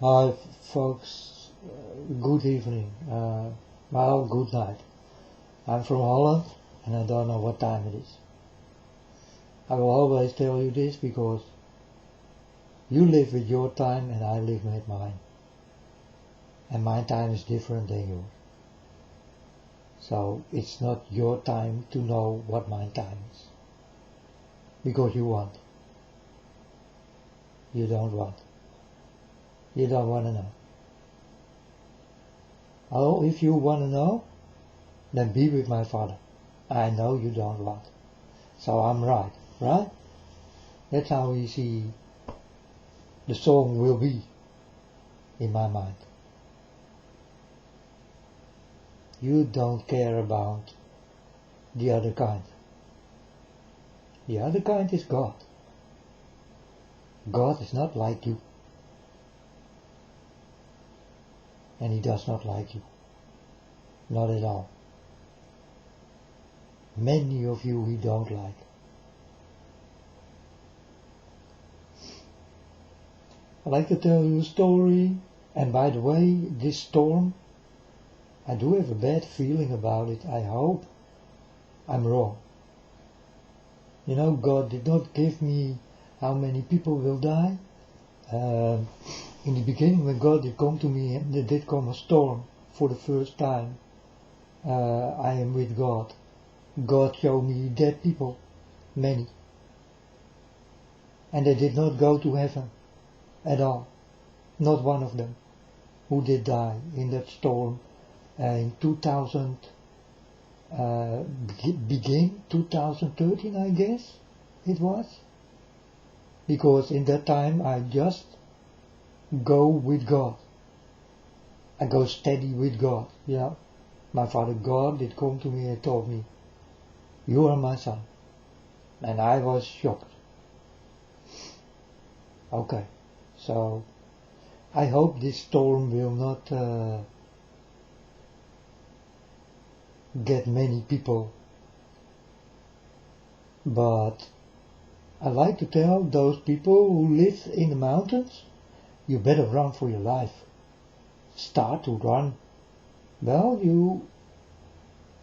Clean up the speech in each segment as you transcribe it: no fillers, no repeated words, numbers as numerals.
Hi folks, good evening, well, good night. I'm from Holland and I don't know what time it is. I will always tell you this because you live with your time and I live with mine. And my time is different than yours. So it's not your time to know what my time is. Because you want. You don't want. You don't want to know. Oh, if you want to know, then be with my father. I know you don't want. So I'm right, right? That's how we see the song will be in my mind. You don't care about the other kind. The other kind is God. God is not like you. And he does not like you. Not at all. Many of you he don't like. I like to tell you a story, and by the way, this storm, I do have a bad feeling about it. I hope I'm wrong. You know, God did not give me how many people will die. In the beginning, when God did come to me and there did come a storm for the first time, I am with God. God showed me dead people, many. And they did not go to heaven at all. Not one of them who did die in that storm in 2000, begin 2013, I guess it was. Because in that time I just go with God. I go steady with God, yeah. My Father God did come to me and told me, you are my son. And I was shocked. Okay, so I hope this storm will not get many people. But I like to tell those people who live in the mountains, you better run for your life. Start to run. Well, you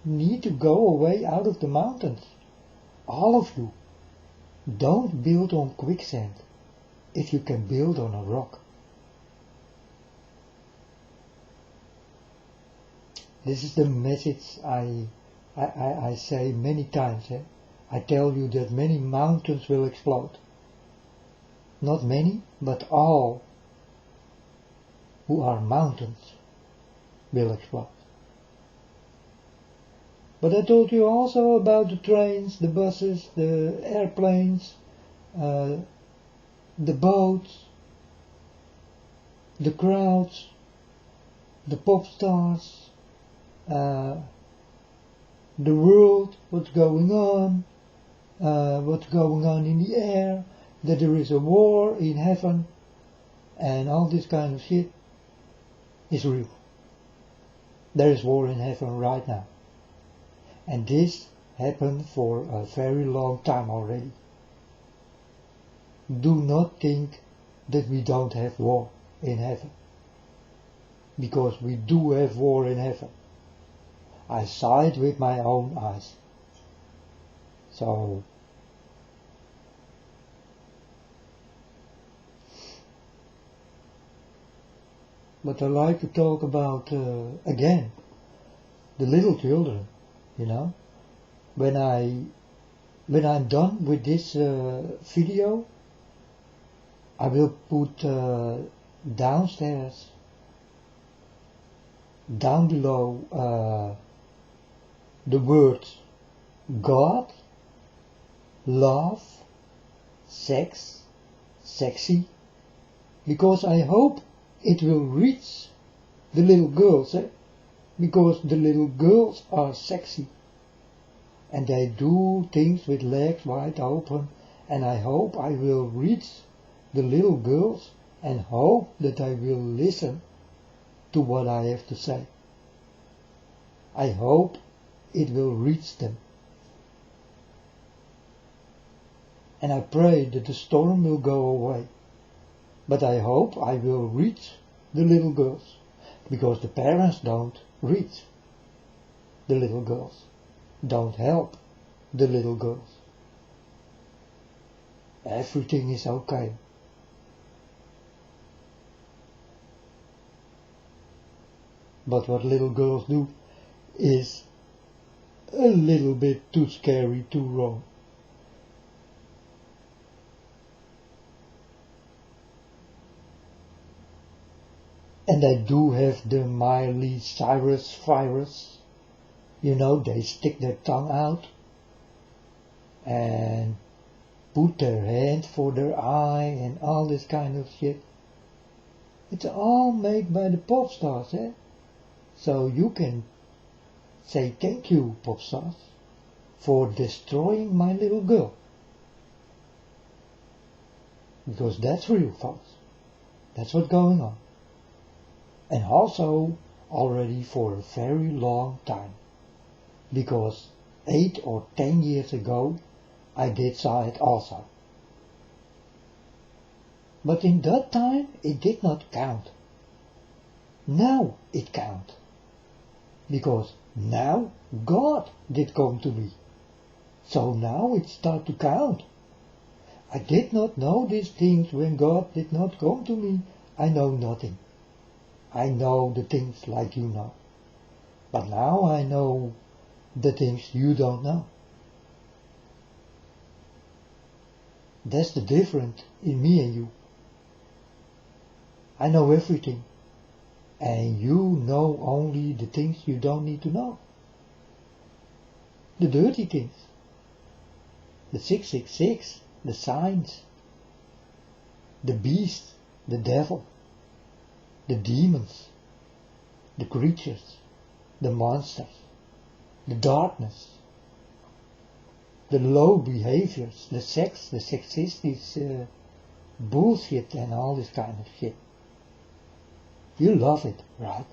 need to go away out of the mountains. All of you. Don't build on quicksand if you can build on a rock. This is the message I say many times. I tell you that many mountains will explode. Not many, but all who are mountains will explode. But I told you also about the trains, the buses, the airplanes, the boats, the crowds, the pop stars, the world, what's going on in the air, that there is a war in heaven, and all this kind of shit is real. There is war in heaven right now. And this happened for a very long time already. Do not think that we don't have war in heaven. Because we do have war in heaven. I saw it with my own eyes. So, but I like to talk about, again, the little children, you know. When I'm done with this video, I will put downstairs, down below, the words God, love, sex, sexy, because I hope it will reach the little girls, because the little girls are sexy and they do things with legs wide open, and I hope I will reach the little girls and hope that I will listen to what I have to say. I hope it will reach them. And I pray that the storm will go away. But I hope I will reach the little girls, because the parents don't read the little girls, don't help the little girls. Everything is okay. But what little girls do is a little bit too scary, too wrong. And they do have the Miley Cyrus virus. You know, they stick their tongue out and put their hand for their eye and all this kind of shit. It's all made by the pop stars, eh? So you can say thank you, pop stars, for destroying my little girl. Because that's real, folks. That's what's going on. And also already for a very long time. Because 8 or 10 years ago I did saw it also. But in that time it did not count. Now it counts. Because now God did come to me. So now it starts to count. I did not know these things when God did not come to me. I know nothing. I know the things like you know. But now I know the things you don't know. That's the difference in me and you. I know everything. And you know only the things you don't need to know. The dirty things. The 666, the signs. The beast, the devil. The demons. The creatures. The monsters. The darkness. The low behaviors. The sex, the sexistic bullshit and all this kind of shit. You love it, right?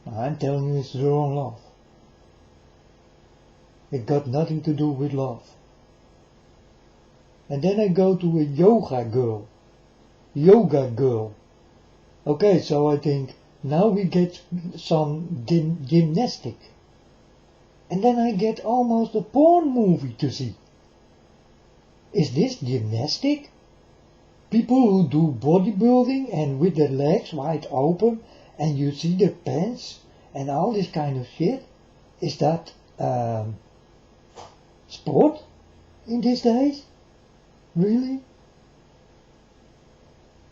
I'm telling you it's the wrong love. It got nothing to do with love. And then I go to a yoga girl. Okay, so I think now we get some gymnastic. And then I get almost a porn movie to see. Is this gymnastic? People who do bodybuilding and with their legs wide open and you see their pants and all this kind of shit? Is that sport in these days? Really?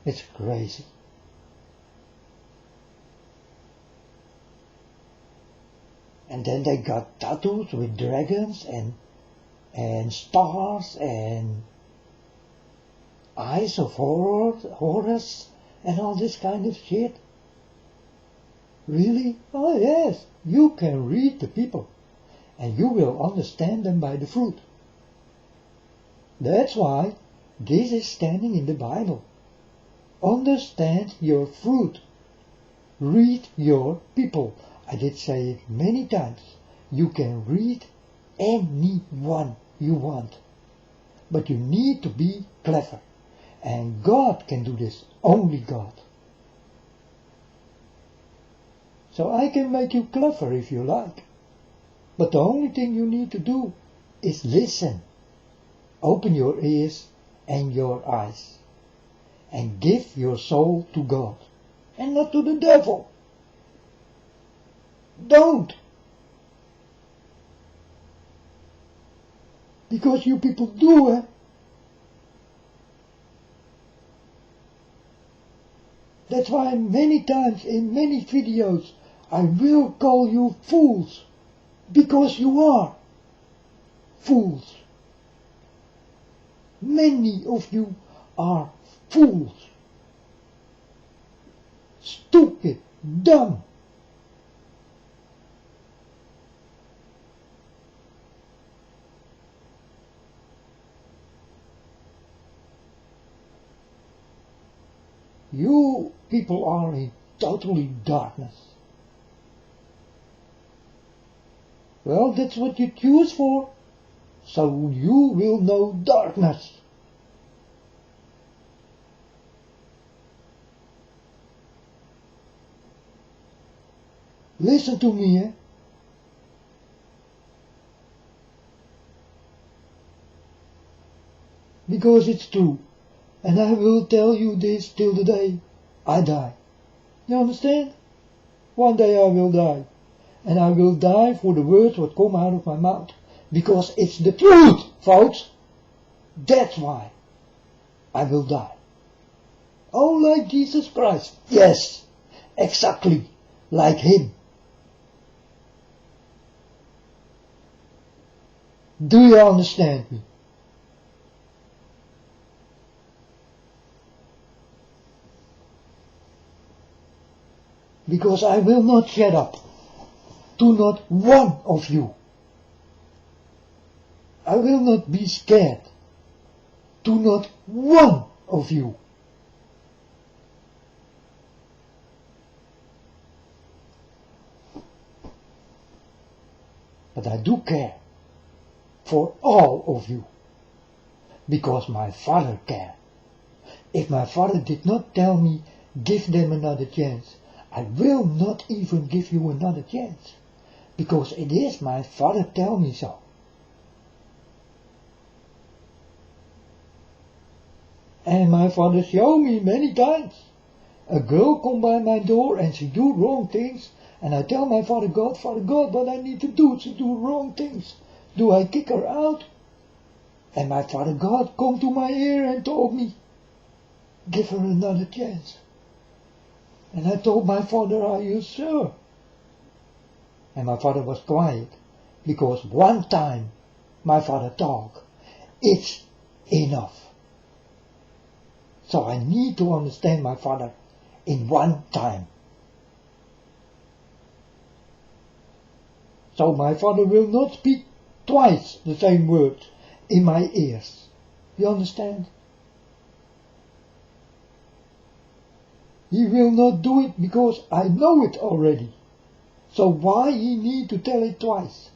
It's crazy. And then they got tattoos with dragons and stars and eyes of Horus and all this kind of shit. Really? Oh yes, you can read the people and you will understand them by the fruit. That's why this is standing in the Bible. Understand your fruit. Read your people. I did say it many times. You can read anyone you want. But you need to be clever. And God can do this. Only God. So I can make you clever if you like. But the only thing you need to do is listen. Open your ears and your eyes. And give your soul to God. And not to the devil. Don't. Because you people do, eh? That's why many times in many videos I will call you fools. Because you are fools. Many of you are fools. Stupid, dumb. You people are in totally darkness. Well, that's what you choose for. So you will know darkness. Listen to me, eh? Because it's true. And I will tell you this till the day I die. You understand? One day I will die. And I will die for the words that come out of my mouth. Because it's the truth, folks. That's why I will die. Oh, like Jesus Christ. Yes, exactly like him. Do you understand me? Because I will not shut up to not one of you. I will not be scared to not one of you. But I do care for all of you, because my Father cared. If my Father did not tell me, give them another chance, I will not even give you another chance, because it is my Father tell me so. And my Father showed me many times. A girl come by my door and she do wrong things, and I tell my Father God, what I need to do? She do wrong things. Do I kick her out? And my Father God come to my ear and told me, give her another chance. And I told my Father, are you sure? And my Father was quiet, because one time my Father talk, it's enough. So I need to understand my Father in one time. So my Father will not speak twice the same words in my ears. You understand? He will not do it because I know it already. So why he need to tell it twice?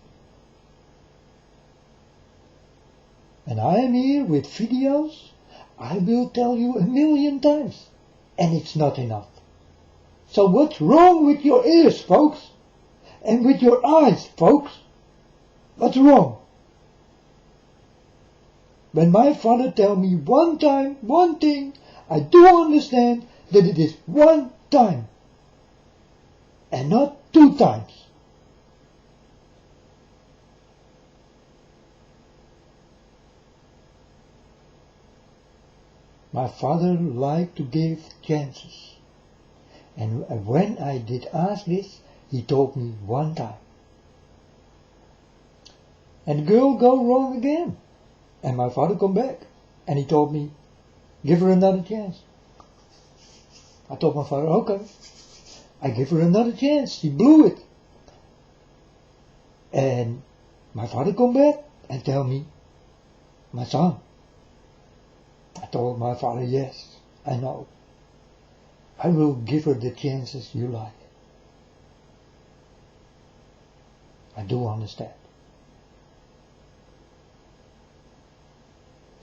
And I am here with videos. I will tell you 1,000,000 times. And it's not enough. So what's wrong with your ears, folks? And with your eyes, folks? What's wrong? When my Father tell me one time, one thing, I do understand that it is one time. And not 2 times. My Father liked to give chances. And when I did ask this, he told me one time. And the girl go wrong again. And my Father come back. And he told me, give her another chance. I told my Father, okay. I give her another chance. She blew it. And my Father come back and tell me, my son. I told my Father, yes, I know. I will give her the chances you like. I do understand.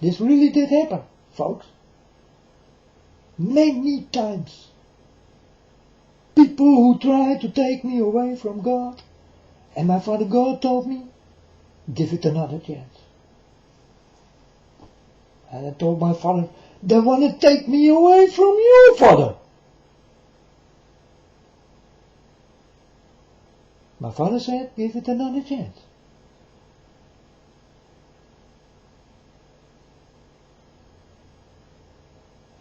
This really did happen, folks. Many times. People who tried to take me away from God. And my Father God told me, give it another chance. And I told my Father, they want to take me away from you, Father. My Father said, give it another chance.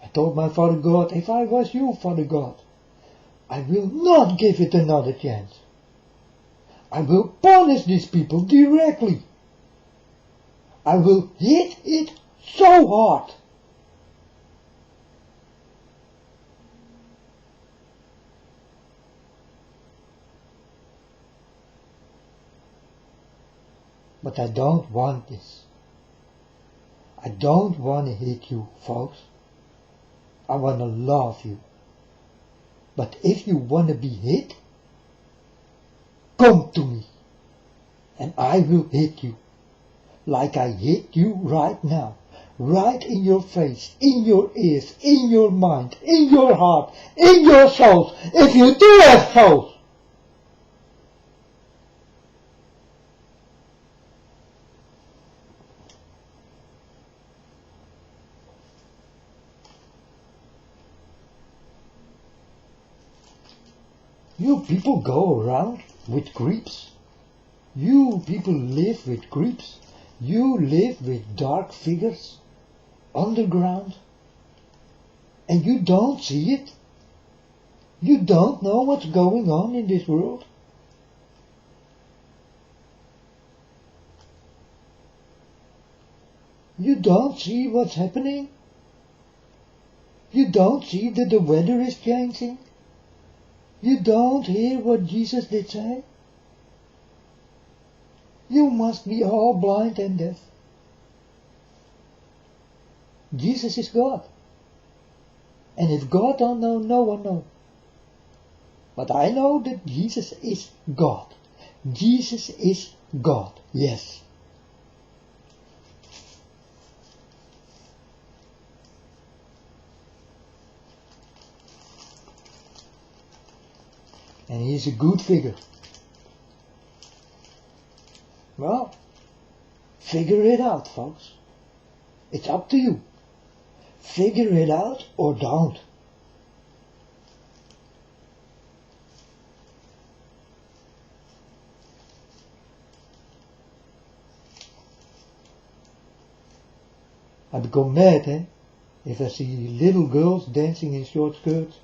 I told my Father God, if I was you, Father God, I will not give it another chance. I will punish these people directly. I will hit it so hard. But I don't want this. I don't want to hit you, folks. I want to love you. But if you want to be hit, come to me. And I will hit you. Like I hit you right now. Right in your face, in your ears, in your mind, in your heart, in your souls. If you do have souls. You people go around with creeps. You people live with creeps. You live with dark figures underground. And you don't see it. You don't know what's going on in this world. You don't see what's happening. You don't see that the weather is changing. You don't hear what Jesus did say. You must be all blind and deaf. Jesus is God. And if God don't know, no one knows. But I know that Jesus is God. Jesus is God, yes. And he is a good figure. Well, figure it out, folks. It's up to you. Figure it out or don't. I become mad, if I see little girls dancing in short skirts,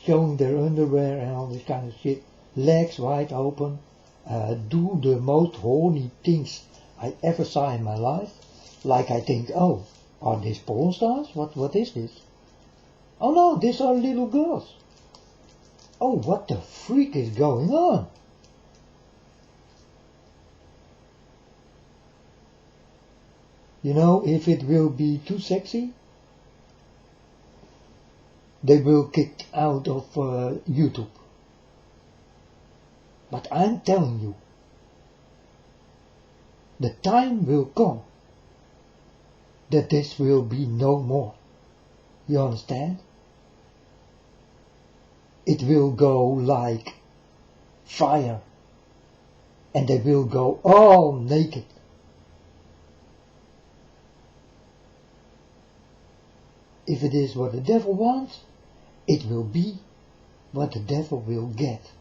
showing their underwear and all this kind of shit, legs wide open, do the most horny things I ever saw in my life. Like I think, oh, are these porn stars? What is this? Oh no, these are little girls. Oh, what the freak is going on? You know, if it will be too sexy, they will kick out of YouTube. But I'm telling you, the time will come that this will be no more. You understand? It will go like fire, and they will go all naked. If it is what the devil wants, it will be what the devil will get.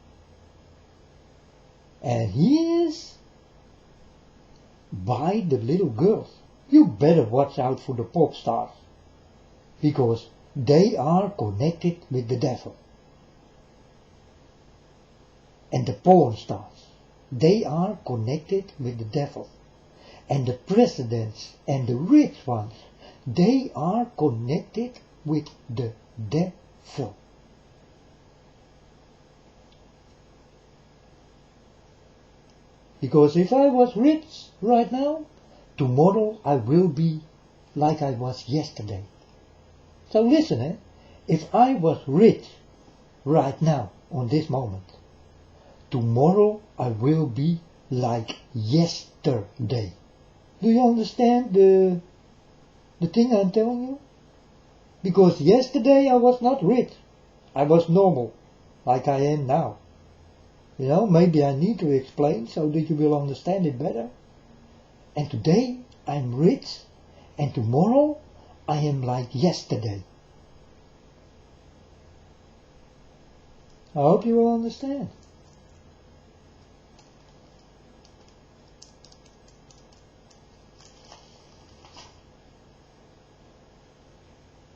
And he is by the little girls. You better watch out for the pop stars, because they are connected with the devil. And the porn stars, they are connected with the devil. And the presidents and the rich ones, they are connected with the devil. Because if I was rich right now, tomorrow I will be like I was yesterday. So listen, if I was rich right now, on this moment, tomorrow I will be like yesterday. Do you understand the thing I'm telling you? Because yesterday I was not rich. I was normal, like I am now. You know, maybe I need to explain so that you will understand it better. And today I'm rich, and tomorrow I am like yesterday. I hope you will understand.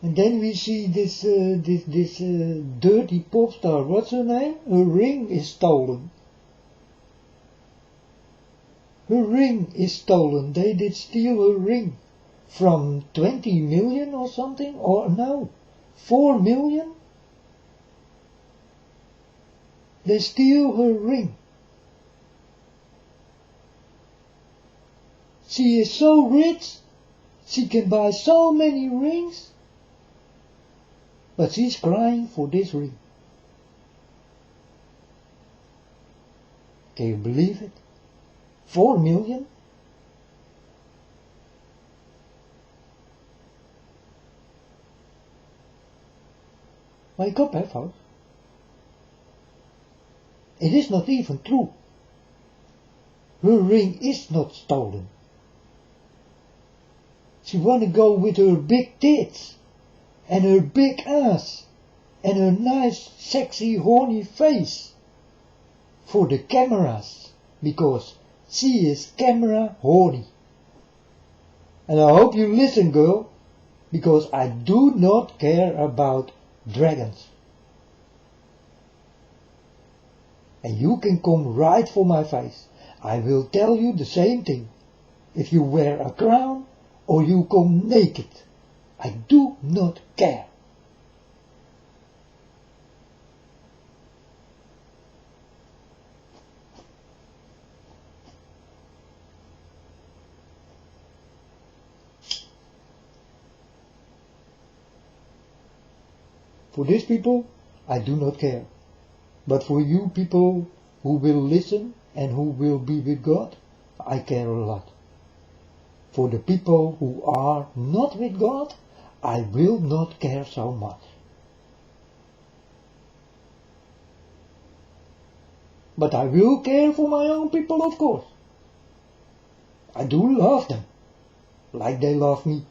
And then we see this dirty pop star. What's her name? Her ring is stolen. Her ring is stolen. They did steal her ring from 20 million or something, or no, 4 million. They steal her ring. She is so rich, she can buy so many rings. But she's crying for this ring. Can you believe it? 4 million? Wake up, folks. It is not even true. Her ring is not stolen. She wanna go with her big tits, and her big ass, and her nice, sexy, horny face. for the cameras, because she is camera horny. And I hope you listen, girl, because I do not care about dragons. And you can come right for my face. I will tell you the same thing. If you wear a crown or you come naked, I do not care. For these people, I do not care. But for you people who will listen and who will be with God, I care a lot. For the people who are not with God, I will not care so much. But I will care for my own people, of course. I do love them, like they love me.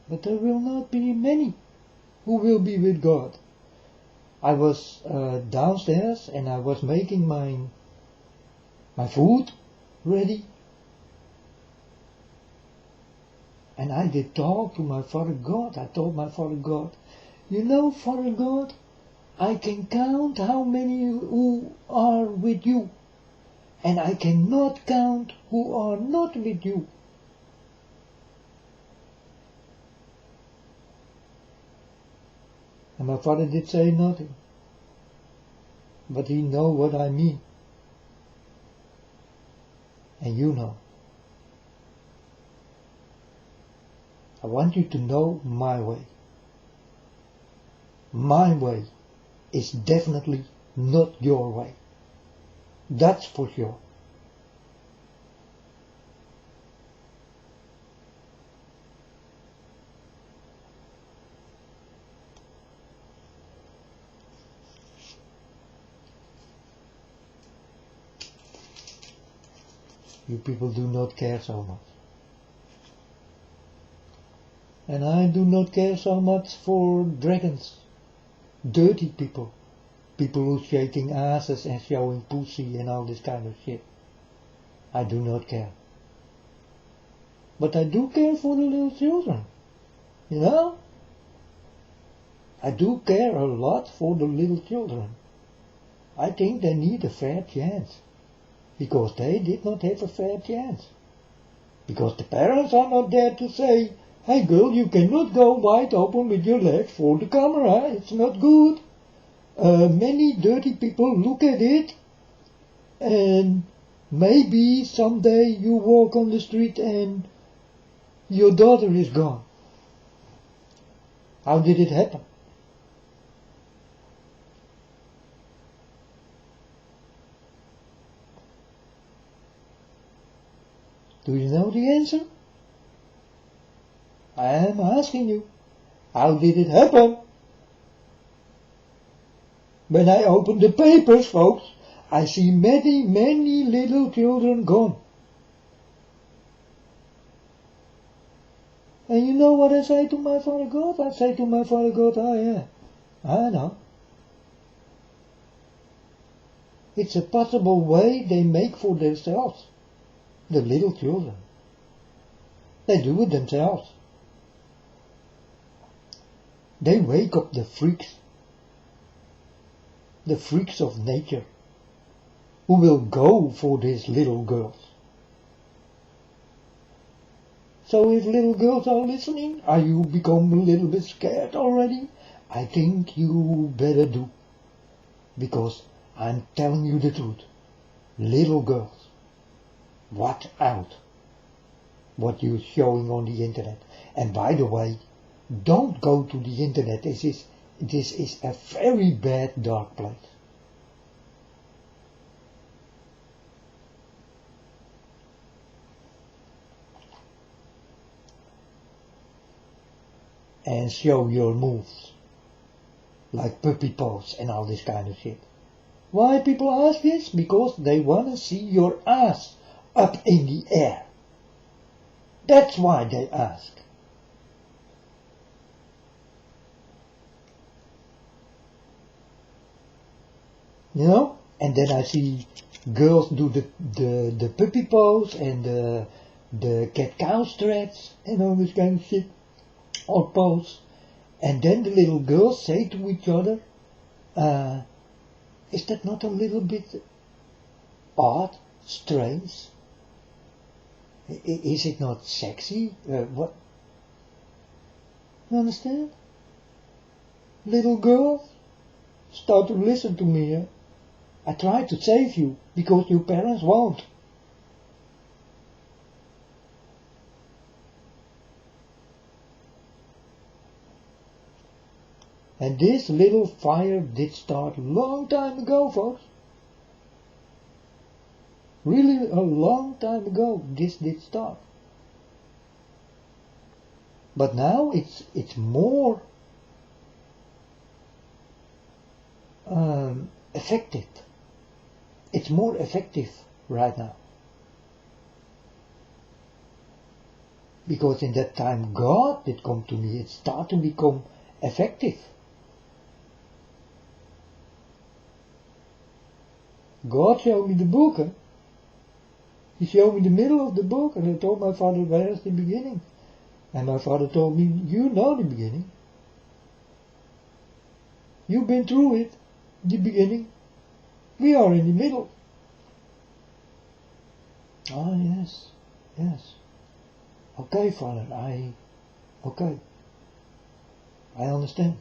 But there will not be many who will be with God. I was downstairs and I was making my food ready. And I did talk to my Father God. I told my Father God, you know, Father God, I can count how many who are with you. And I cannot count who are not with you. And my father did say nothing. But he know what I mean. And you know. I want you to know my way. My way is definitely not your way. That's for sure. You people do not care so much. And I do not care so much for dragons. Dirty people. People who shaking asses and showing pussy and all this kind of shit. I do not care. But I do care for the little children. You know? I do care a lot for the little children. I think they need a fair chance. Because they did not have a fair chance. Because the parents are not there to say, hey girl, you cannot go wide open with your legs for the camera, it's not good. Many dirty people look at it, and maybe someday you walk on the street and your daughter is gone. How did it happen? Do you know the answer? I am asking you. How did it happen? When I open the papers, folks, I see many, many little children gone. And you know what I say to my Father God? I say to my Father God, oh yeah, I know. It's a possible way they make for themselves. The little children. They do it themselves. They wake up the freaks of nature, who will go for these little girls. So if little girls are listening, are you become a little bit scared already? I think you better do. Because I'm telling you the truth. Little girls, watch out what you're showing on the internet. And by the way, don't go to the internet. This is a very bad dark place. And show your moves, like puppy paws and all this kind of shit. Why people ask this? Because they want to see your ass up in the air. That's why they ask. you know, and then I see girls do the puppy pose and the cat-cow stretch and all this kind of shit, or pose, and then the little girls say to each other, is that not a little bit odd, strange? Is it not sexy? What? You understand? Little girls, start to listen to me. I try to save you because your parents won't. And this little fire did start a long time ago, folks. Really a long time ago this did start. But now it's more effective. It's more effective right now. Because in that time God did come to me, it started to become effective. God showed me the book. He showed me the middle of the book, and I told my father, where's the beginning? And my father told me, you know the beginning. You've been through it, the beginning. We are in the middle. Ah, yes, yes. Okay, Father, okay. I understand.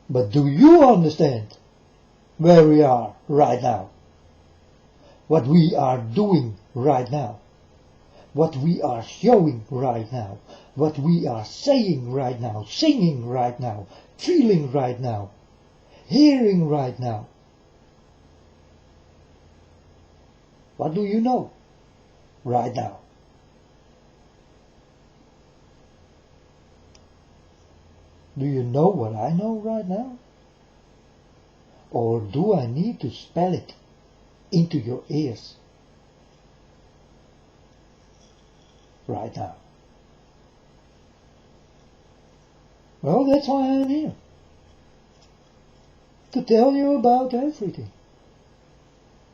But do you understand where we are right now? What we are doing right now? What we are showing right now? What we are saying right now? Singing right now? Feeling right now? Hearing right now? What do you know right now? Do you know what I know right now? Or do I need to spell it into your ears right now? Well, that's why I'm here. To tell you about everything.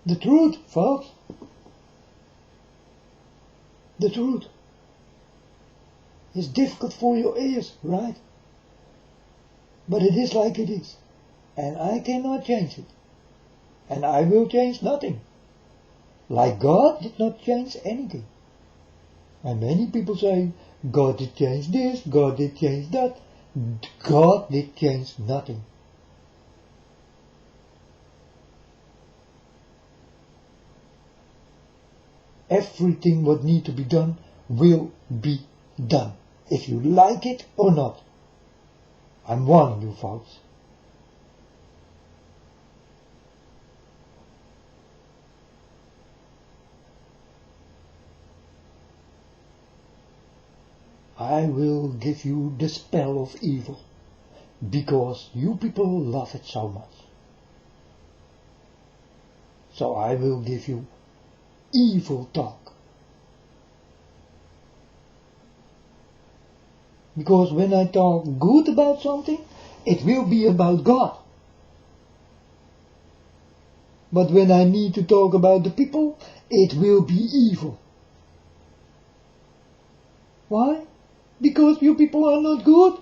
The truth, folks. The truth. It's difficult for your ears, right? But it is like it is. And I cannot change it. And I will change nothing. Like God did not change anything. And many people say, God did change this, God did change that. God did change nothing. Everything what need to be done will be done. If you like it or not. I'm warning you, folks. I will give you the spell of evil, because you people love it so much. So I will give you evil talk. Because when I talk good about something, it will be about God. But when I need to talk about the people, it will be evil. Why? Because you people are not good.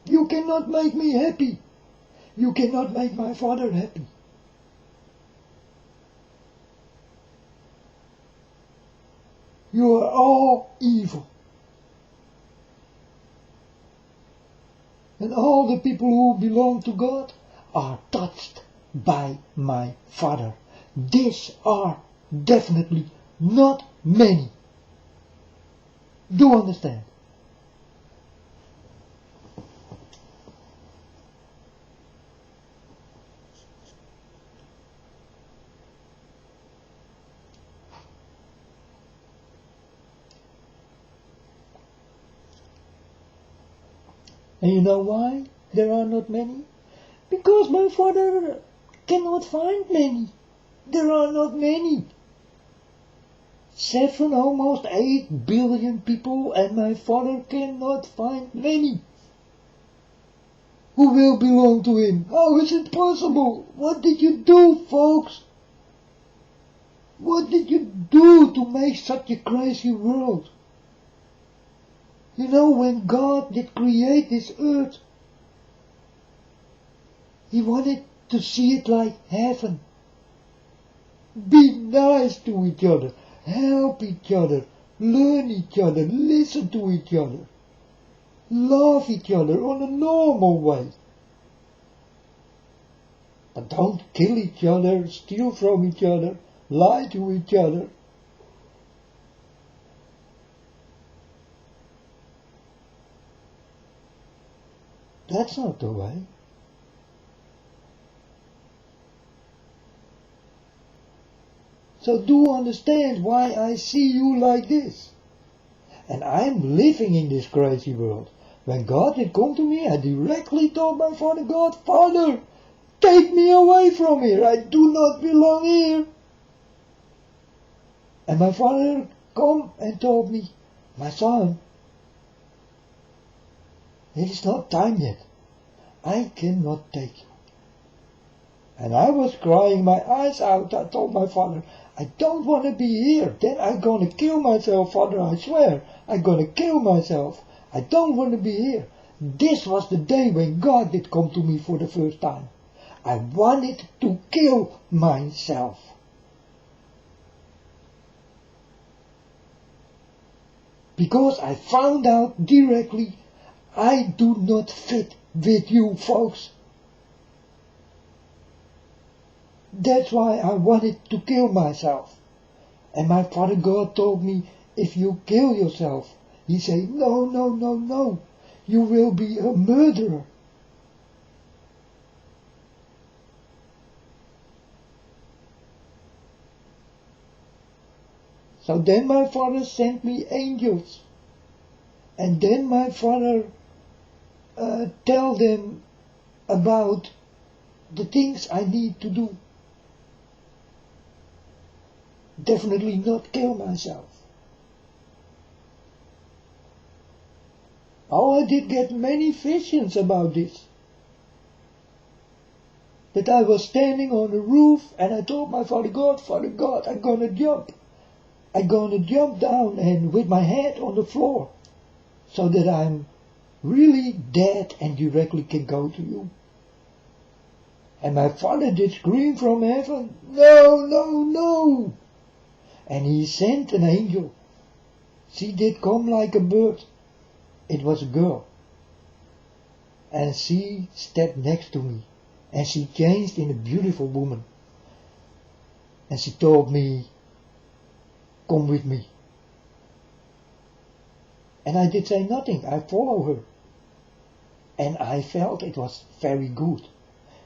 You cannot make me happy. You cannot make my father happy. You are all evil. And all the people who belong to God are touched by my Father. These are definitely not many. Do understand? And you know why there are not many? Because my Father cannot find many. There are not many. 7, almost 8 billion people, and my father cannot find many who will belong to him. How is it possible? What did you do, folks? What did you do to make such a crazy world? You know, when God did create this earth, He wanted to see it like heaven. Be nice to each other, help each other, learn each other, listen to each other, love each other on a normal way. But don't kill each other, steal from each other, lie to each other. That's not the way. So do understand why I see you like this. And I'm living in this crazy world. When God did come to me, I directly told my Father God, Father, take me away from here. I do not belong here. And my Father come and told me, my son, it is not time yet. I cannot take you. And I was crying my eyes out. I told my Father, I don't want to be here. Then I'm going to kill myself, Father, I swear. I'm going to kill myself. I don't want to be here. This was the day when God did come to me for the first time. I wanted to kill myself. Because I found out directly, I do not fit with you folks. That's why I wanted to kill myself. And my Father God told me, if you kill yourself, He said, no, no, no, no, you will be a murderer. So then my Father sent me angels. And then my Father tell them about the things I need to do. Definitely not kill myself. Oh, I did get many visions about this. That I was standing on the roof and I told my Father God, I'm gonna jump. I'm gonna jump down and with my head on the floor. So that I'm really dead and directly can go to you. And my Father did scream from heaven, no, no, no. And He sent an angel. She did come like a bird. It was a girl. And she stepped next to me. And she changed in a beautiful woman. And she told me, come with me. And I did say nothing. I followed her. And I felt it was very good.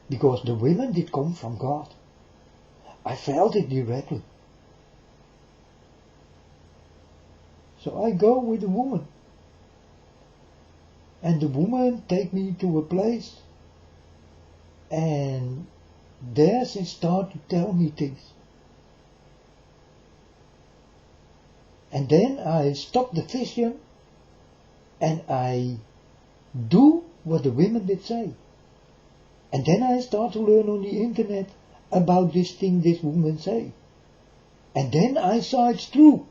Because the women did come from God. I felt it directly. So I go with the woman. And the woman take me to a place. And there she start to tell me things. And then I stop the vision. And I do what the women did say. And then I start to learn on the internet about this thing this woman say. And then I saw it's true.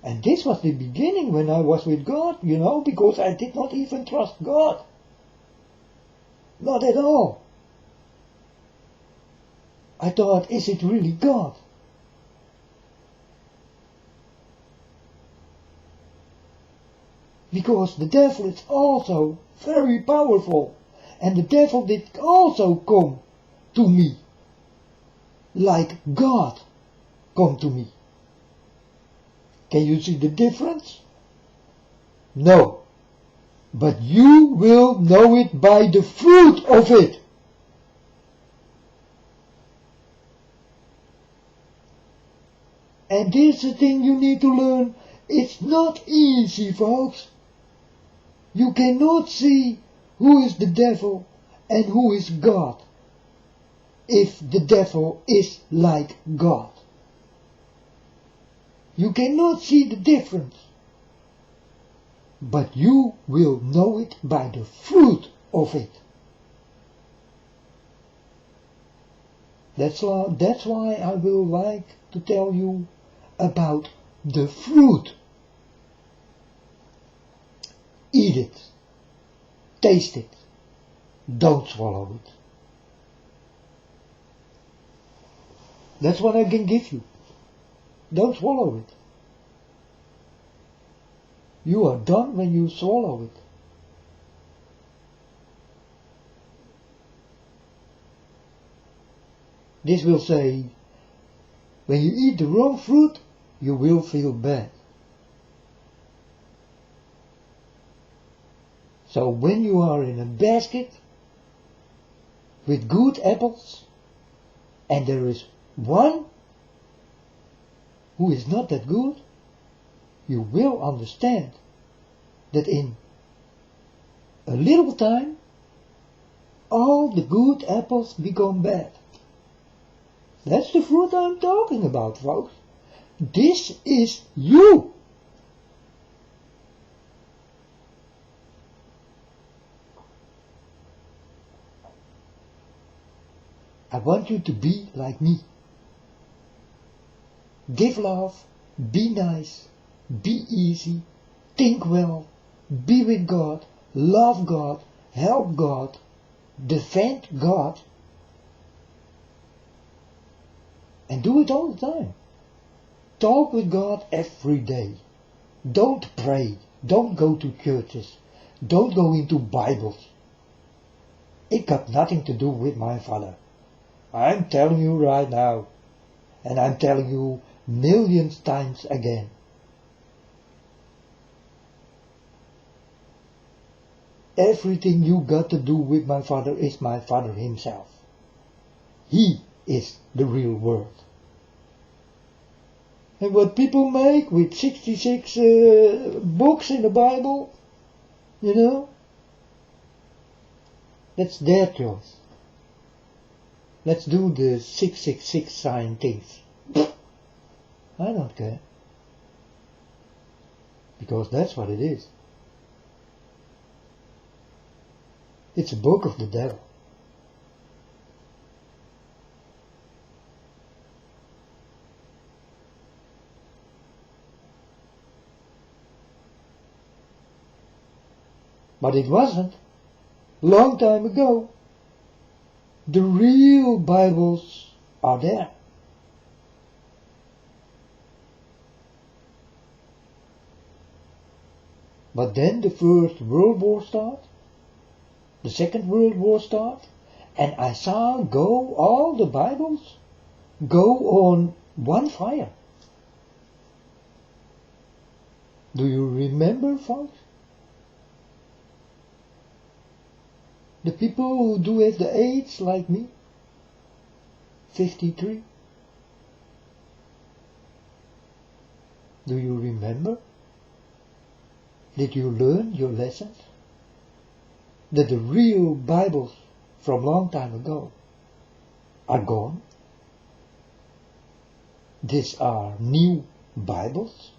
And this was the beginning when I was with God, you know, because I did not even trust God. Not at all. I thought, is it really God? Because the devil is also very powerful. And the devil did also come to me. Like God come to me. Can you see the difference? No. But you will know it by the fruit of it. And this is the thing you need to learn. It's not easy, folks. You cannot see who is the devil and who is God. if the devil is like God. You cannot see the difference, but you will know it by the fruit of it. That's why I will like to tell you about the fruit. Eat it, taste it, don't swallow it. That's what I can give you. Don't swallow it. You are done when you swallow it. This will say, when you eat the wrong fruit, you will feel bad. So when you are in a basket with good apples, and there is one who is not that good, you will understand that in a little time all the good apples become bad. That's the fruit I'm talking about, folks. This is you. I want you to be like me. Give love, be nice, be easy, think well, be with God, love God, help God, defend God, and do it all the time. Talk with God every day. Don't pray, don't go to churches, don't go into Bibles. It got nothing to do with my father. I'm telling you right now, and I'm telling you millions times again. Everything you got to do with my father is my father himself. He is the real word. And what people make with 66 books in the Bible, that's their choice. Let's do the 666 sign things. I don't care. Because that's what it is. It's a book of the devil. But it wasn't. Long time ago. The real Bibles are there. But then the First World War started, the Second World War started, and I saw all the Bibles go on one fire. Do you remember, folks? The people who do have the age like me, 53. Do you remember? Did you learn your lessons? That the real Bibles from long time ago are gone? These are new Bibles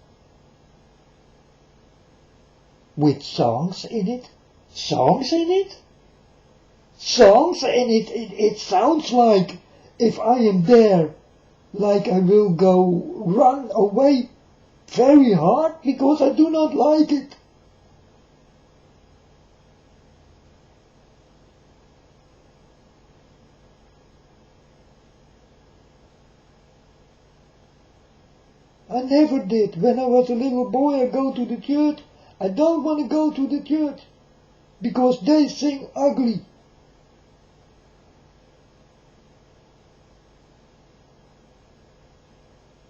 with songs in it. Songs in it? Songs, and it sounds like if I am there, like I will go run away very hard because I do not like it. I never did. When I was a little boy, I go to the church. I don't want to go to the church because they sing ugly.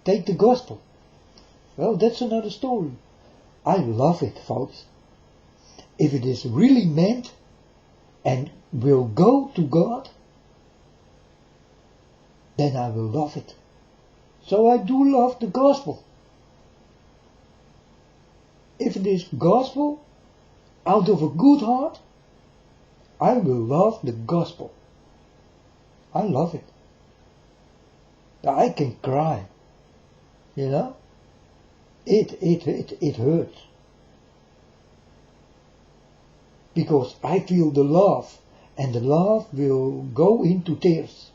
Take the gospel. Well, that's another story. I love it, folks. If it is really meant and will go to God, then I will love it. So I do love the gospel. If it is gospel out of a good heart, I will love the gospel. I love it. I can cry. You know? It hurts. Because I feel the love, and the love will go into tears.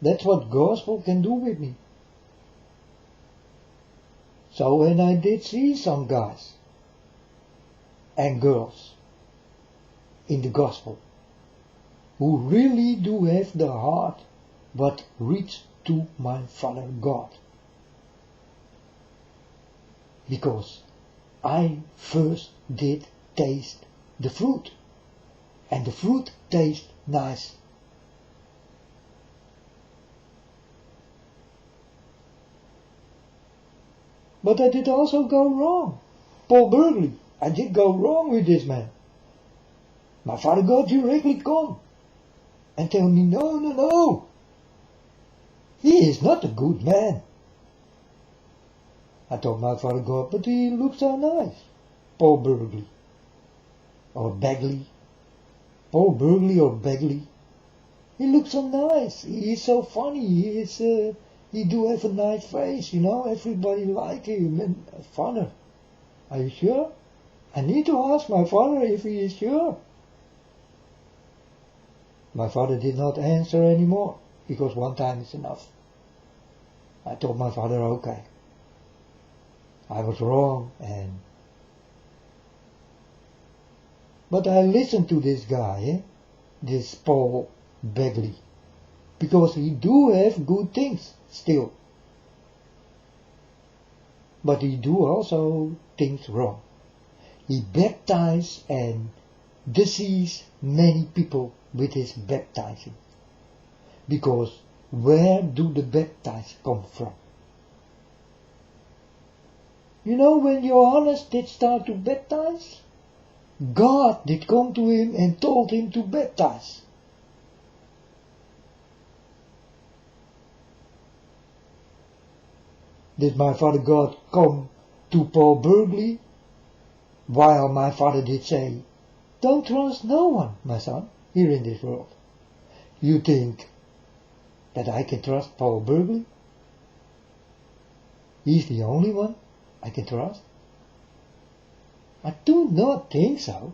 That's what gospel can do with me. So when I did see some guys and girls in the gospel who really do have the heart but reach to my Father God, because I first did taste the fruit, and the fruit tastes nice. But I did also go wrong. Paul Burgley, I did go wrong with this man. My Father God directly come and tell me, no, he is not a good man. I told my Father God, but he looks so nice. Paul Burgley. Or Bagley. Paul Burgley or Bagley. He looks so nice. He is so funny. He do have a nice face, you know. Everybody like him. And Father, are you sure? I need to ask my Father if he is sure. My Father did not answer anymore, because one time is enough. I told my Father, okay, I was wrong, but I listened to this guy, this Paul Bagley, because he do have good things still, but he do also things wrong. He baptized and deceives many people with his baptizing, because where do the baptized come from? You know, when Johannes did start to baptize, God did come to him and told him to baptize. Did my Father God come to Paul Burgley, while my Father did say, don't trust no one, my son, here in this world. You think that I can trust Paul Burgley? He's the only one I can trust? I do not think so.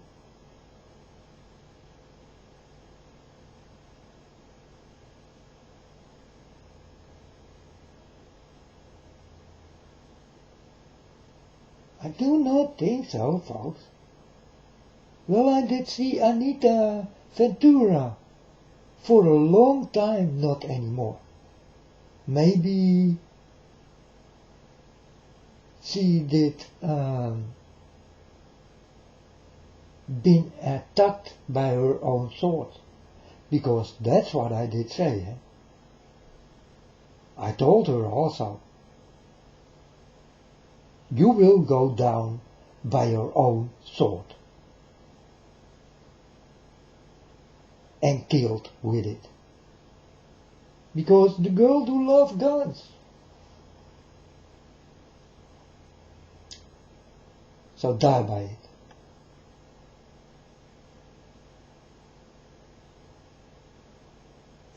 I do not think so, folks. Well, I did see Anita Ventura for a long time, not anymore. Maybe she did been attacked by her own sword, because that's what I did say. Eh? I told her also, you will go down by your own sword, and killed with it, because the girl do love guns. So die by it.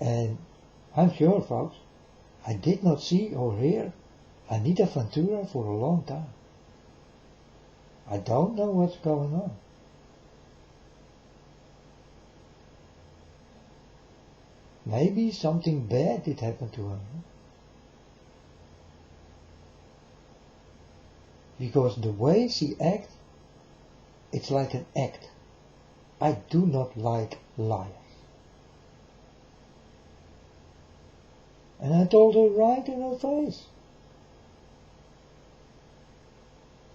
And I'm sure, folks, I did not see or hear Anita Ventura for a long time. I don't know what's going on. Maybe something bad did happen to her. Because the way she acts, it's like an act. I do not like liars. And I told her right in her face.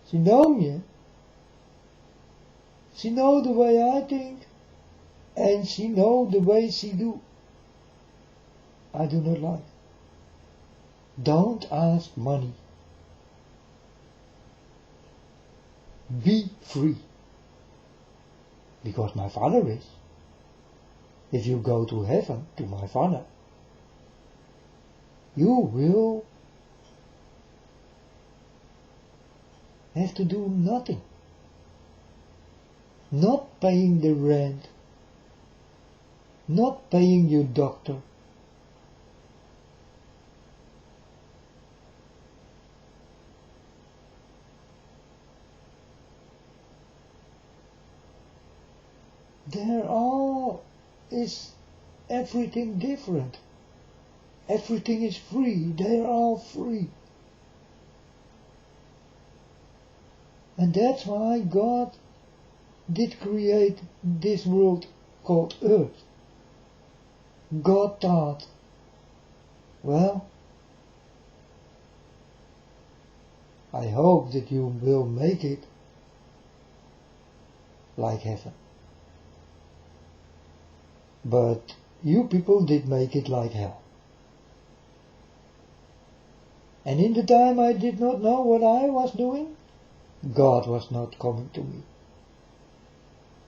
She know me. She know the way I think, and she know the way she do. I do not like. Don't ask money. Be free. Because my Father is. If you go to heaven, to my Father, you will have to do nothing. not paying the rent, not paying your doctor. There all is everything different. Everything is free. They are all free. And that's why God did create this world called Earth. God thought, well, I hope that you will make it like heaven. But you people did make it like hell. And in the time I did not know what I was doing, God was not coming to me.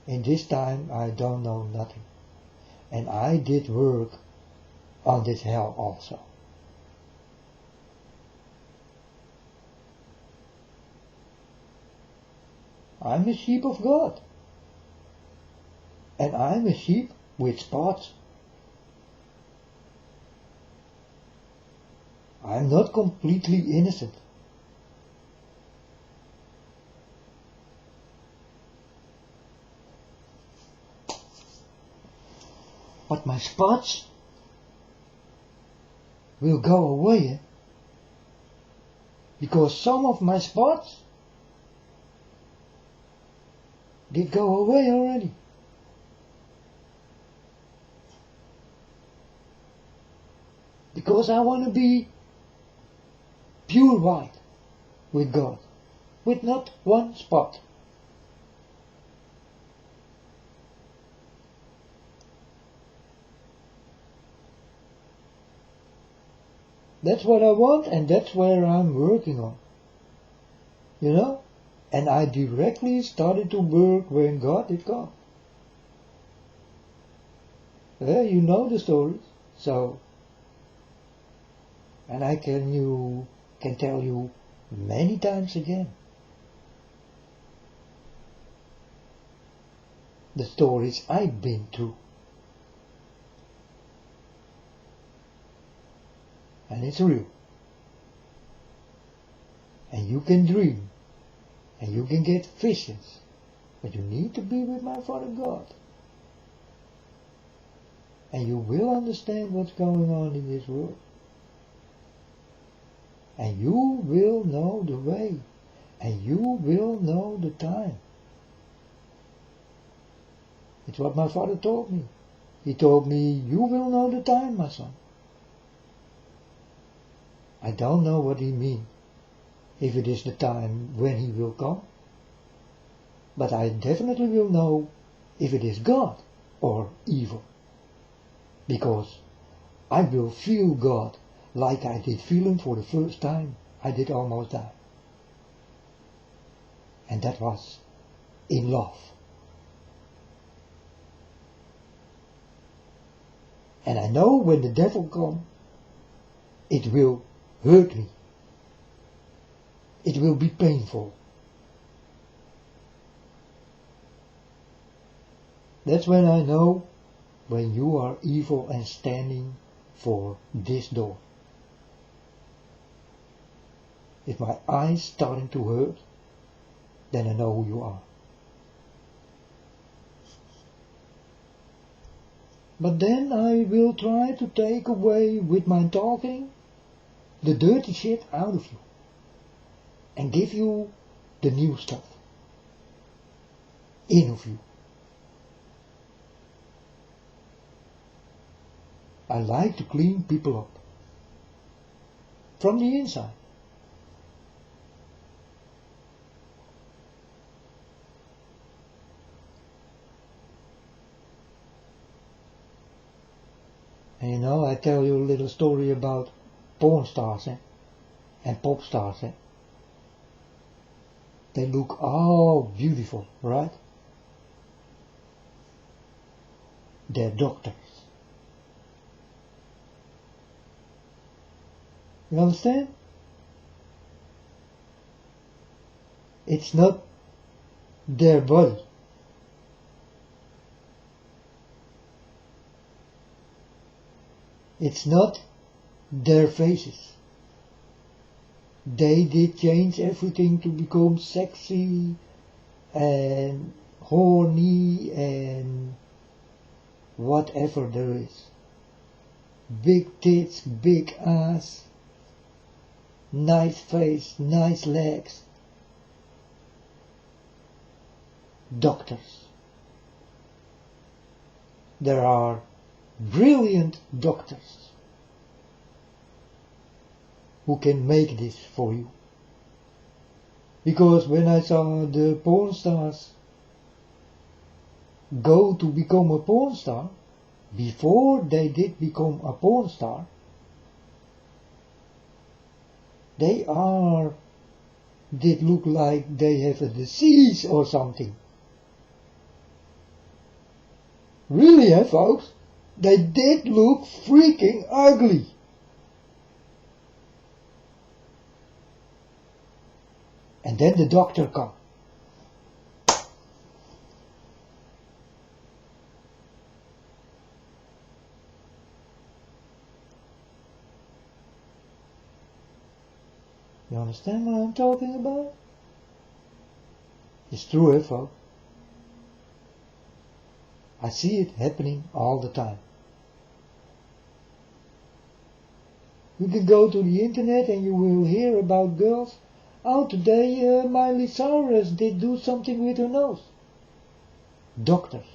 In this time I don't know nothing. And I did work on this hell also. I'm a sheep of God. And I'm a sheep with spots. I'm not completely innocent. But my spots will go away. Because some of my spots did go away already. Because I want to be pure white with God, with not one spot. That's what I want, and that's where I'm working on. You know? And I directly started to work when God did come. Well, you know the stories, so... And I can tell you many times again. The stories I've been through. And it's real. And you can dream. And you can get visions. But you need to be with my Father God. And you will understand what's going on in this world. And you will know the way. And you will know the time. It's what my father told me. He told me, you will know the time, my son. I don't know what he means. If it is the time when he will come. But I definitely will know if it is God or evil. Because I will feel God like I did feel him for the first time. I did almost die. And that was in love. And I know when the devil comes, it will hurt me. It will be painful. That's when I know when you are evil and standing for this door. If my eyes starting to hurt, then I know who you are. But then I will try to take away with my talking the dirty shit out of you and give you the new stuff in of you. I like to clean people up from the inside. And you know, I tell you a little story about porn stars and pop stars. They look all beautiful, right? They're doctors. You understand? It's not their body. It's not their faces. They did change everything to become sexy and horny and whatever there is. Big tits, big ass, nice face, nice legs. Doctors. There are brilliant doctors who can make this for you. Because when I saw the porn stars go to become a porn star, before they did become a porn star, they did look like they have a disease or something. Really, folks? They did look freaking ugly. And then the doctor comes. You understand what I'm talking about? It's true, folks. I see it happening all the time. You can go to the internet and you will hear about girls. Oh, today Miley Cyrus did do something with her nose. Doctors.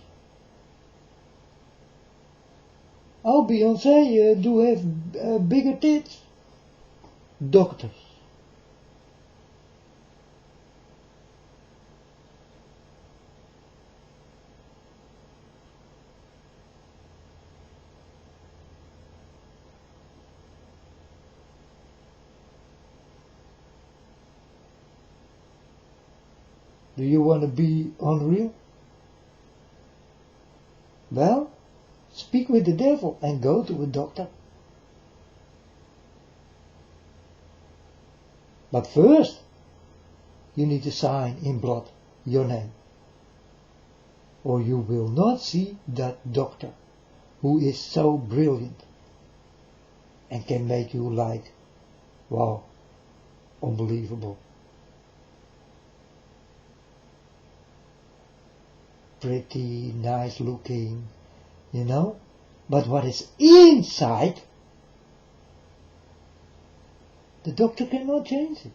Oh, Beyoncé do have bigger tits. Doctors. Do you want to be unreal? Well, speak with the devil and go to a doctor. But first, you need to sign in blood your name. Or you will not see that doctor who is so brilliant and can make you like, wow, unbelievable. Pretty, nice looking, you know, but what is inside, the doctor cannot change it.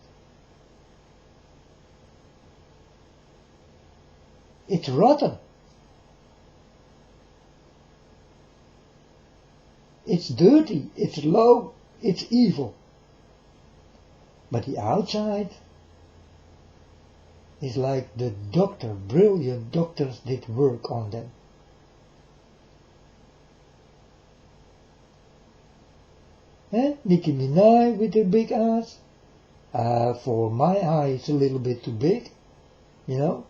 It's rotten. It's dirty, it's low, it's evil. But the outside is like the doctor, brilliant doctors did work on them. Nicki Minaj with her big ass. For my eye it's a little bit too big, you know.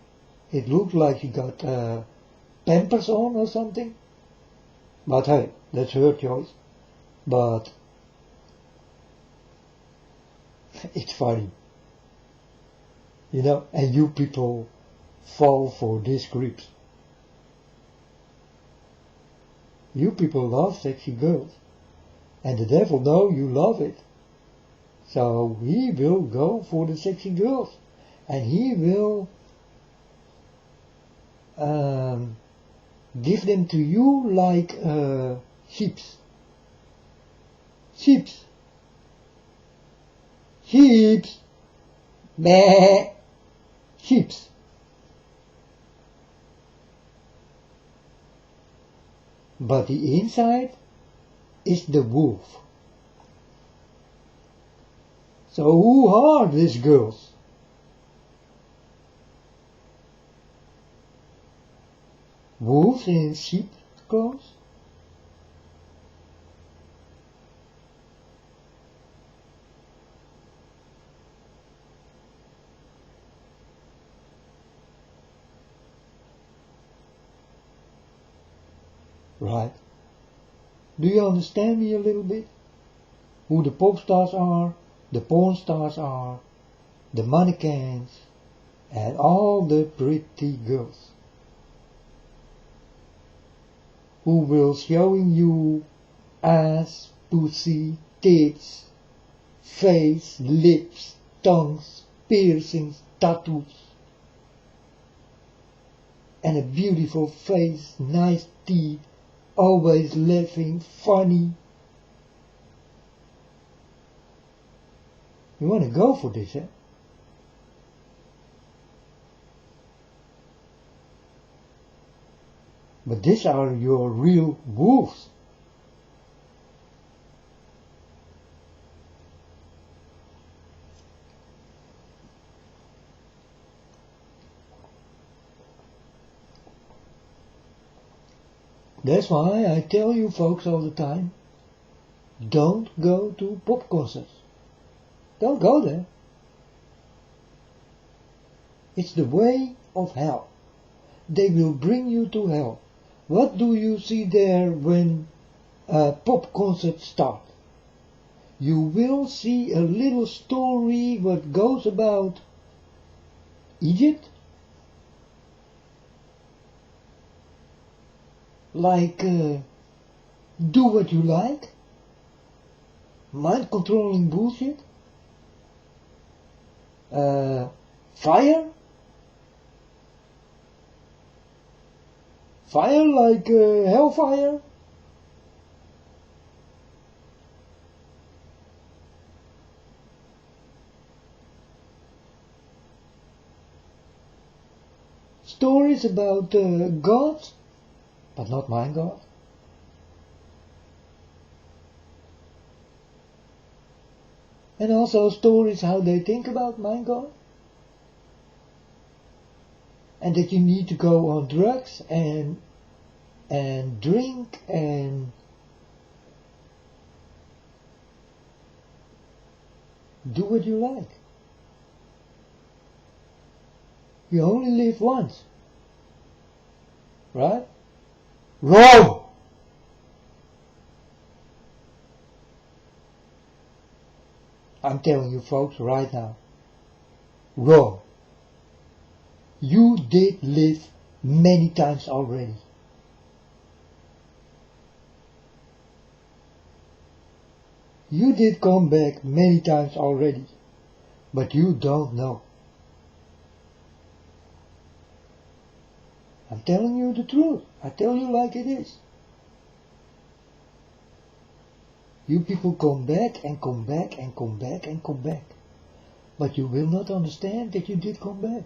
It looked like she got Pampers on or something. But hey, that's her choice. But it's funny. You know, and you people fall for these creeps. You people love sexy girls. And the devil knows you love it. So he will go for the sexy girls. And he will give them to you like sheeps. Sheeps. Sheeps. Meh. Sheeps. But the inside is the wolf. So who are these girls? Wolves in sheep clothes? Right. Do you understand me a little bit? Who the pop stars are, the porn stars are, the mannequins, and all the pretty girls. Who will showing you ass, pussy, tits, face, lips, tongues, piercings, tattoos, and a beautiful face, nice teeth, always laughing, funny. You want to go for this, eh? But these are your real wolves. That's why I tell you folks all the time, don't go to pop concerts. Don't go there. It's the way of hell. They will bring you to hell. What do you see there when a pop concert starts? You will see a little story what goes about Egypt, like do what you like, mind controlling bullshit, fire like hellfire, stories about God, but not my God. And also stories how they think about my God. And that you need to go on drugs and drink and do what you like. You only live once. Right? Wrong! I'm telling you folks right now. Wrong. You did live many times already. You did come back many times already, but you don't know. I'm telling you the truth. I tell you like it is. You people come back and come back and come back and come back. But you will not understand that you did come back.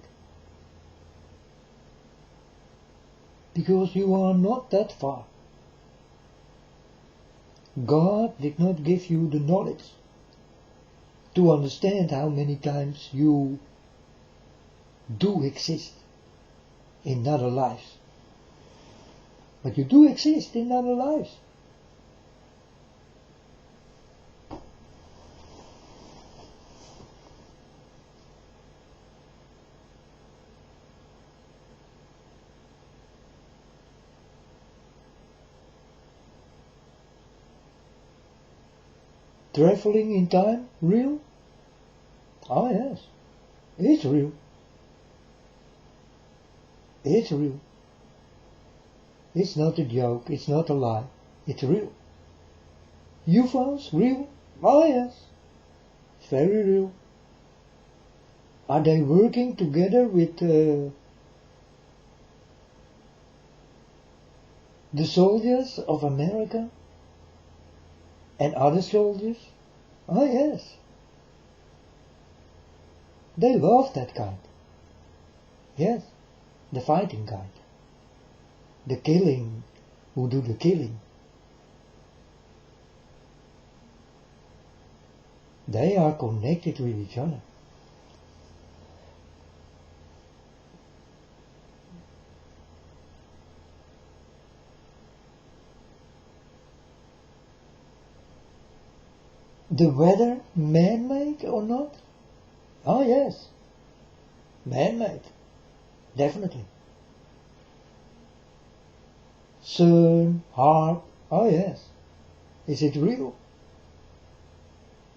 Because you are not that far. God did not give you the knowledge to understand how many times you do exist in other lives. But you do exist in other lives. Traveling in time, real? Oh yes, it's real. It's real. It's not a joke, it's not a lie, it's real. UFOs, real? Oh yes, it's very real. Are they working together with the soldiers of America? And other soldiers? Oh yes. They love that kind. Yes, the fighting kind. The killing, who do the killing. They are connected with each other. The weather man-made or not? Oh yes, man-made, definitely. Sun, harp, oh yes. Is it real?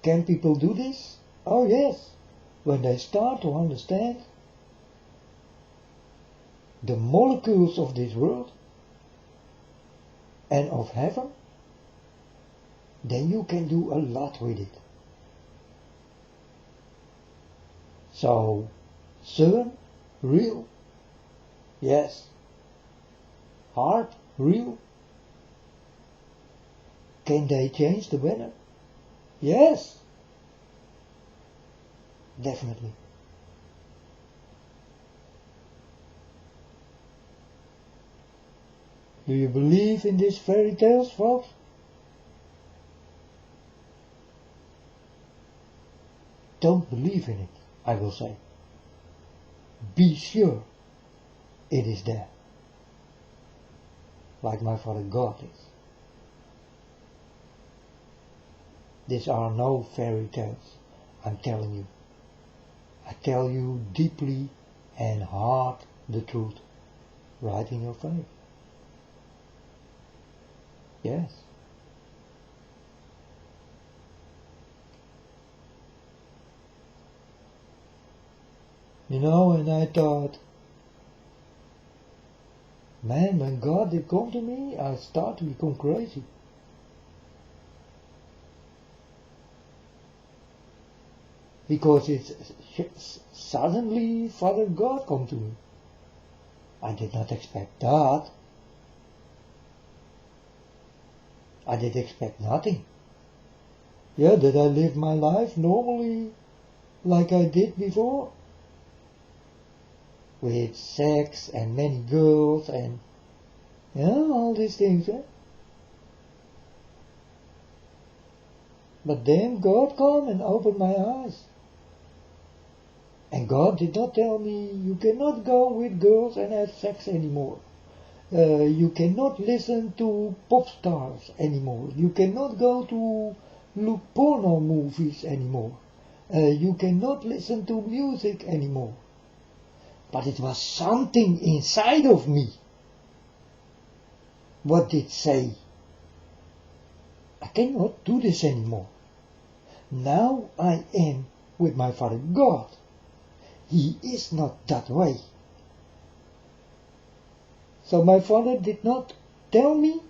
Can people do this? Oh yes, when they start to understand the molecules of this world and of heaven, then you can do a lot with it. So, sun, real? Yes. Heart, real? Can they change the weather? Yes. Definitely. Do you believe in these fairy tales, folks? Don't believe in it, I will say. Be sure it is there. Like my Father God is. These are no fairy tales, I'm telling you. I tell you deeply and hard the truth, right in your face. Yes. You know, and I thought, man, when God did come to me, I start to become crazy. Because it's suddenly Father God come to me. I did not expect that. I did expect nothing. Yeah, that I live my life normally like I did before. With sex and many girls and all these things. But then God came and opened my eyes. And God did not tell me, you cannot go with girls and have sex anymore. You cannot listen to pop stars anymore. You cannot go to look porno movies anymore. You cannot listen to music anymore. But it was something inside of me. What did say? I cannot do this anymore. Now I am with my Father God. He is not that way. So my Father did not tell me,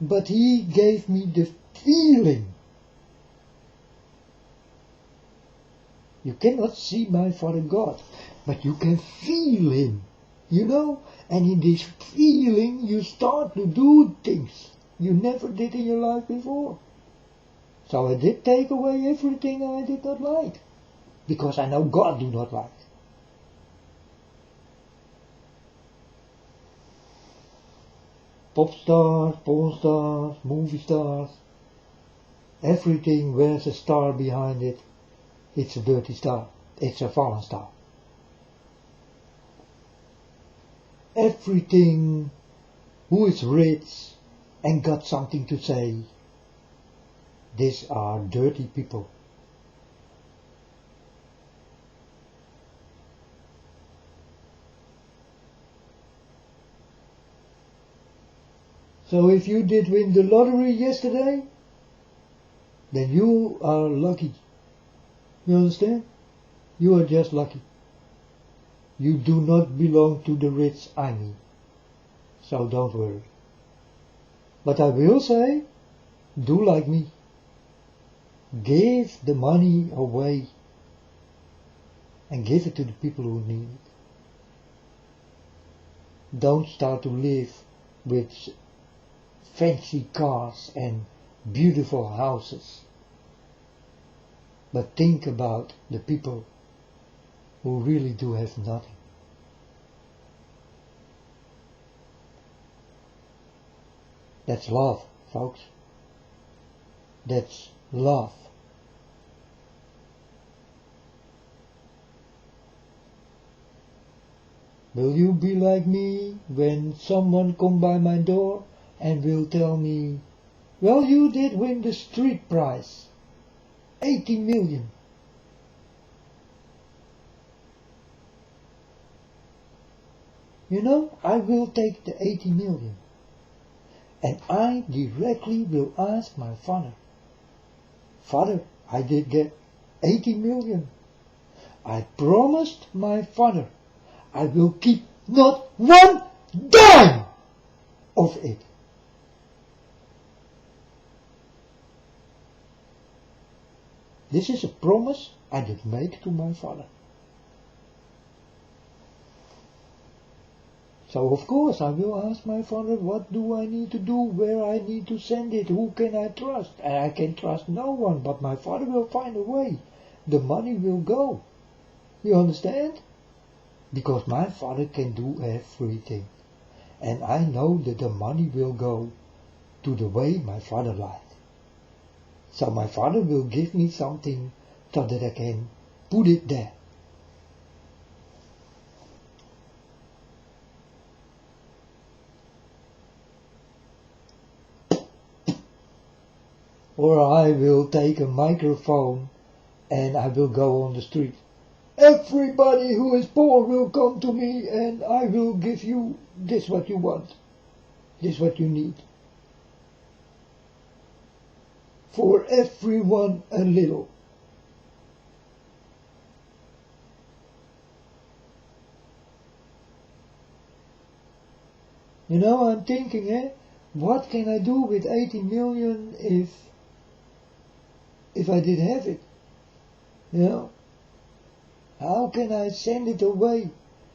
but He gave me the feeling. You cannot see my Father God, but you can feel Him, you know, and in this feeling you start to do things you never did in your life before. So I did take away everything I did not like, because I know God do not like. Pop stars, porn stars, movie stars, everything wears a star behind it. It's a dirty star. It's a fallen star. Everything who is rich and got something to say, these are dirty people. So if you did win the lottery yesterday, then you are lucky. You understand? You are just lucky. You do not belong to the rich army. So don't worry. But I will say, do like me. Give the money away and give it to the people who need it. Don't start to live with fancy cars and beautiful houses. But think about the people who really do have nothing. That's love, folks. That's love. Will you be like me when someone come by my door and will tell me, well, you did win the street prize, 80 million. You know, I will take the 80 million. And I directly will ask my father, Father, I did get 80 million. I promised my father I will keep not one dime of it. This is a promise I did make to my father. So of course I will ask my father, what do I need to do, where I need to send it, who can I trust? And I can trust no one, but my father will find a way. The money will go. You understand? Because my father can do everything. And I know that the money will go to the way my father liked. So my father will give me something so that I can put it there. Or I will take a microphone and I will go on the street. Everybody who is poor will come to me and I will give you this what you want. This what you need. For everyone a little. You know, I'm thinking, what can I do with 80 million if I did have it? You know? How can I send it away?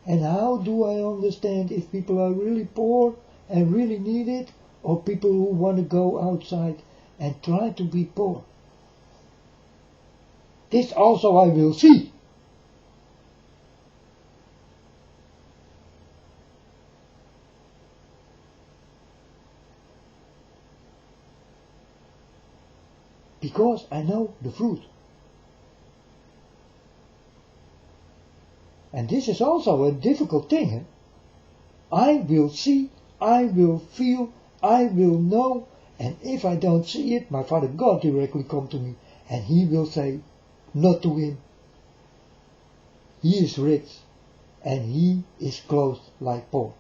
And how do I understand if people are really poor and really need it, or people who want to go outside and try to be poor? This also I will see. Because I know the fruit. And this is also a difficult thing. I will see, I will feel, I will know, and if I don't see it, my Father God directly come to me, and He will say, not to him. He is rich, and he is clothed like poor.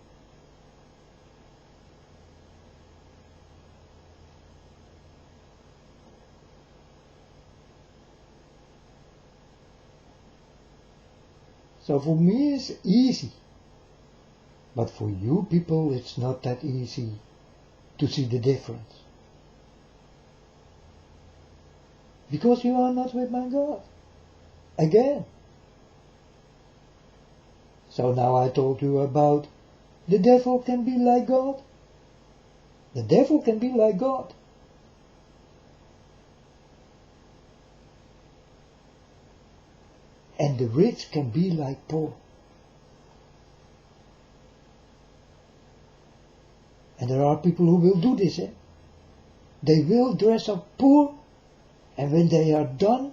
So for me it's easy, but for you people it's not that easy to see the difference. Because you are not with my God. Again. So now I told you about the devil can be like God. The devil can be like God. And the rich can be like poor. And there are people who will do this. They will dress up poor, and when they are done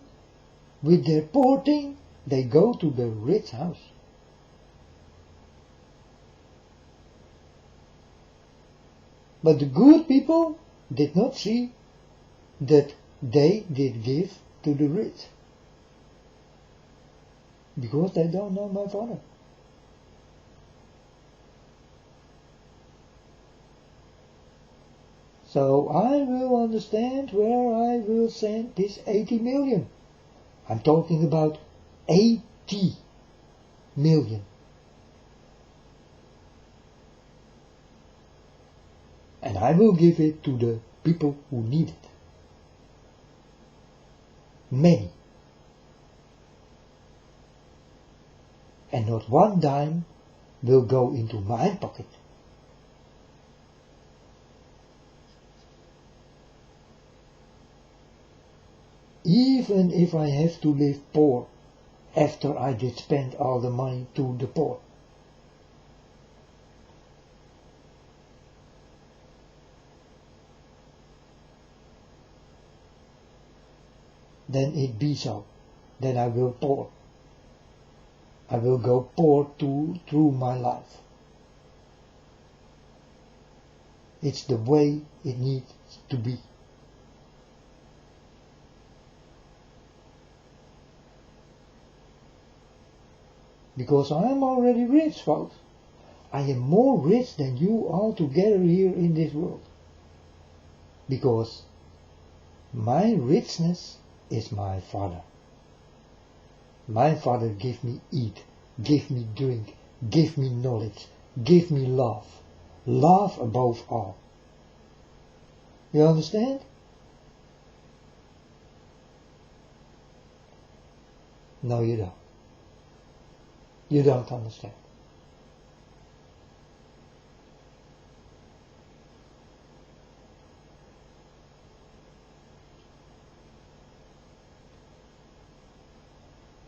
with their poor thing, they go to the rich house. But the good people did not see that they did give to the rich. Because they don't know my Father. So I will understand where I will send this 80 million. I'm talking about 80 million. And I will give it to the people who need it. Many. And not one dime will go into my pocket. Even if I have to live poor after I did spend all the money to the poor. Then it be so. Then I will poor. I will go poor through my life. It's the way it needs to be. Because I am already rich, folks. I am more rich than you all together here in this world. Because my richness is my Father. My Father give me eat, give me drink, give me knowledge, give me love. Love above all. You understand? No, you don't. You don't understand.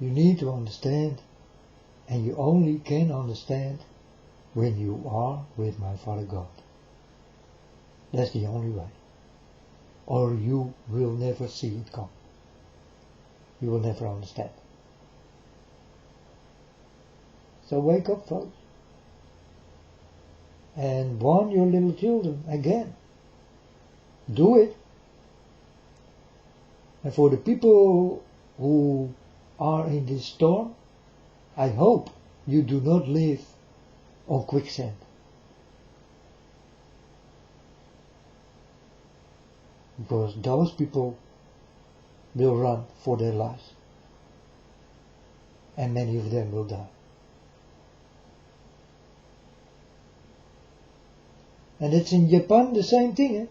You need to understand, and you only can understand when you are with my Father God. That's the only way. Or you will never see it come. You will never understand. So wake up, folks. And warn your little children again. Do it. And for the people who are in this storm, I hope you do not live on quicksand. Because those people will run for their lives. And many of them will die. And it's in Japan the same thing. Eh?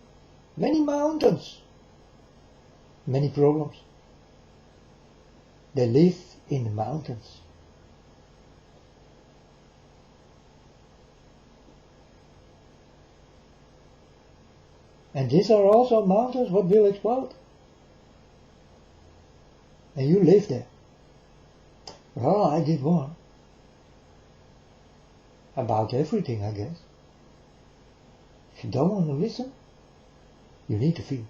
Many mountains. Many problems. They live in the mountains. And these are also mountains what will explode. And you live there. Well, I did one. About everything, I guess. If you don't want to listen, you need to feel.